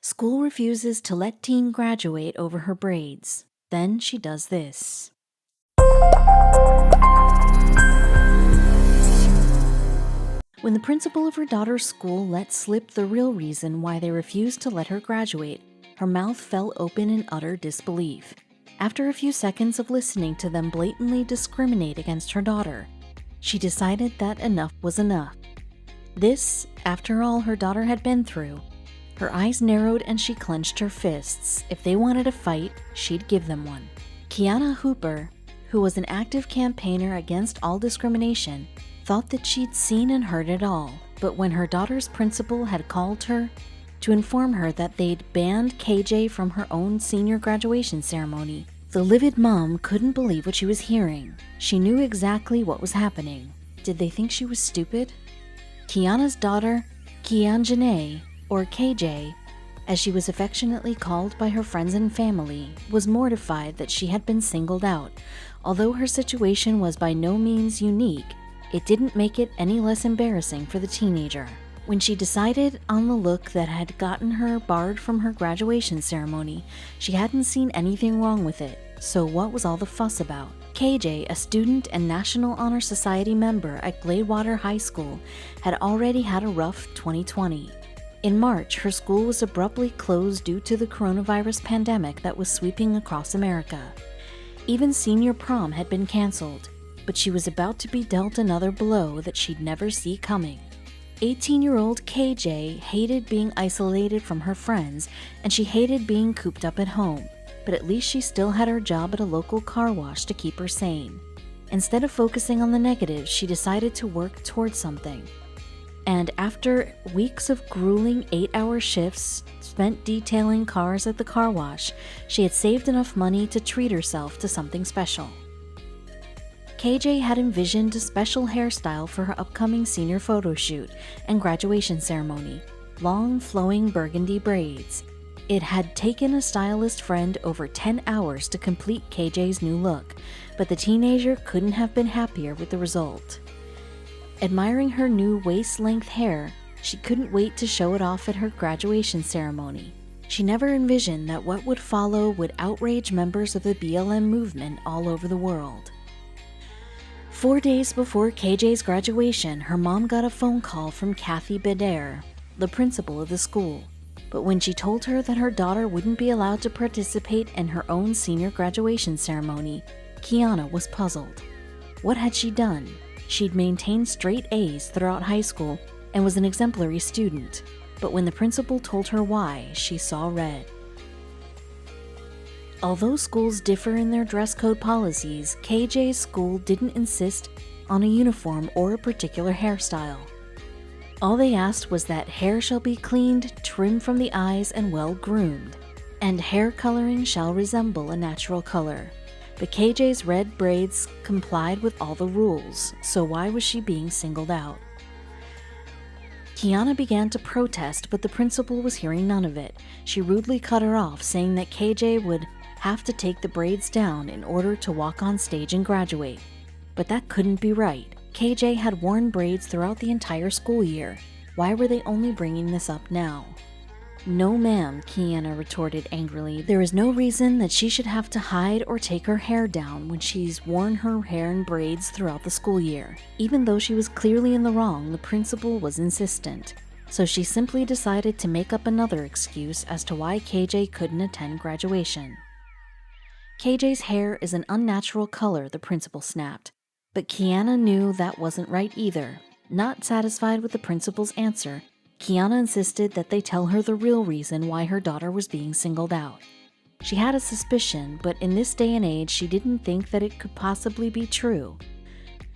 School refuses to let teen graduate over her braids. Then she does this. When the principal of her daughter's school let slip the real reason why they refused to let her graduate, her mouth fell open in utter disbelief. After a few seconds of listening to them blatantly discriminate against her daughter, she decided that enough was enough. This, after all her daughter had been through. Her eyes narrowed and she clenched her fists. If they wanted a fight, she'd give them one. Kiana Hooper, who was an active campaigner against all discrimination, thought that she'd seen and heard it all, but when her daughter's principal had called her to inform her that they'd banned KJ from her own senior graduation ceremony, the livid mom couldn't believe what she was hearing. She knew exactly what was happening. Did they think she was stupid? Kiana's daughter, Kianjanae, or KJ, as she was affectionately called by her friends and family, was mortified that she had been singled out. Although her situation was by no means unique, it didn't make it any less embarrassing for the teenager. When she decided on the look that had gotten her barred from her graduation ceremony, she hadn't seen anything wrong with it, so what was all the fuss about? KJ, a student and National Honor Society member at Gladewater High School, had already had a rough 2020. In March, her school was abruptly closed due to the coronavirus pandemic that was sweeping across America. Even senior prom had been canceled, but she was about to be dealt another blow that she'd never see coming. 18-year-old KJ hated being isolated from her friends, and she hated being cooped up at home, but at least she still had her job at a local car wash to keep her sane. Instead of focusing on the negatives, she decided to work towards something. And after weeks of grueling 8-hour shifts spent detailing cars at the car wash, she had saved enough money to treat herself to something special. KJ had envisioned a special hairstyle for her upcoming senior photo shoot and graduation ceremony, long flowing burgundy braids. It had taken a stylist friend over 10 hours to complete KJ's new look, but the teenager couldn't have been happier with the result. Admiring her new waist-length hair, she couldn't wait to show it off at her graduation ceremony. She never envisioned that what would follow would outrage members of the BLM movement all over the world. 4 days before KJ's graduation, her mom got a phone call from Kathy Badair, the principal of the school. But when she told her that her daughter wouldn't be allowed to participate in her own senior graduation ceremony, Kiana was puzzled. What had she done? She'd maintained straight A's throughout high school and was an exemplary student. But when the principal told her why, she saw red. Although schools differ in their dress code policies, KJ's school didn't insist on a uniform or a particular hairstyle. All they asked was that hair shall be cleaned, trimmed from the eyes, and well groomed, and hair coloring shall resemble a natural color. But KJ's red braids complied with all the rules, so why was she being singled out? Kiana began to protest, but the principal was hearing none of it. She rudely cut her off, saying that KJ would have to take the braids down in order to walk on stage and graduate. But that couldn't be right. KJ had worn braids throughout the entire school year. Why were they only bringing this up now? No ma'am, Kiana retorted angrily. There is no reason that she should have to hide or take her hair down when she's worn her hair in braids throughout the school year. Even though she was clearly in the wrong, the principal was insistent. So she simply decided to make up another excuse as to why KJ couldn't attend graduation. KJ's hair is an unnatural color, the principal snapped. But Kiana knew that wasn't right either. Not satisfied with the principal's answer, Kiana insisted that they tell her the real reason why her daughter was being singled out. She had a suspicion, but in this day and age, she didn't think that it could possibly be true.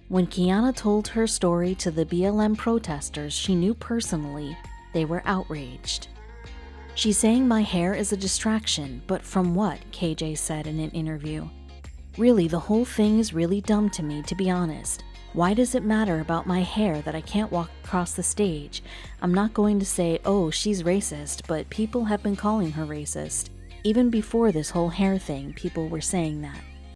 When Kiana told her story to the BLM protesters, she knew personally they were outraged. She's saying my hair is a distraction, but from what? KJ said in an interview. Really, the whole thing is really dumb to me, to be honest. Why does it matter about my hair that I can't walk across the stage? I'm not going to say, oh, she's racist, but people have been calling her racist. Even before this whole hair thing, people were saying that.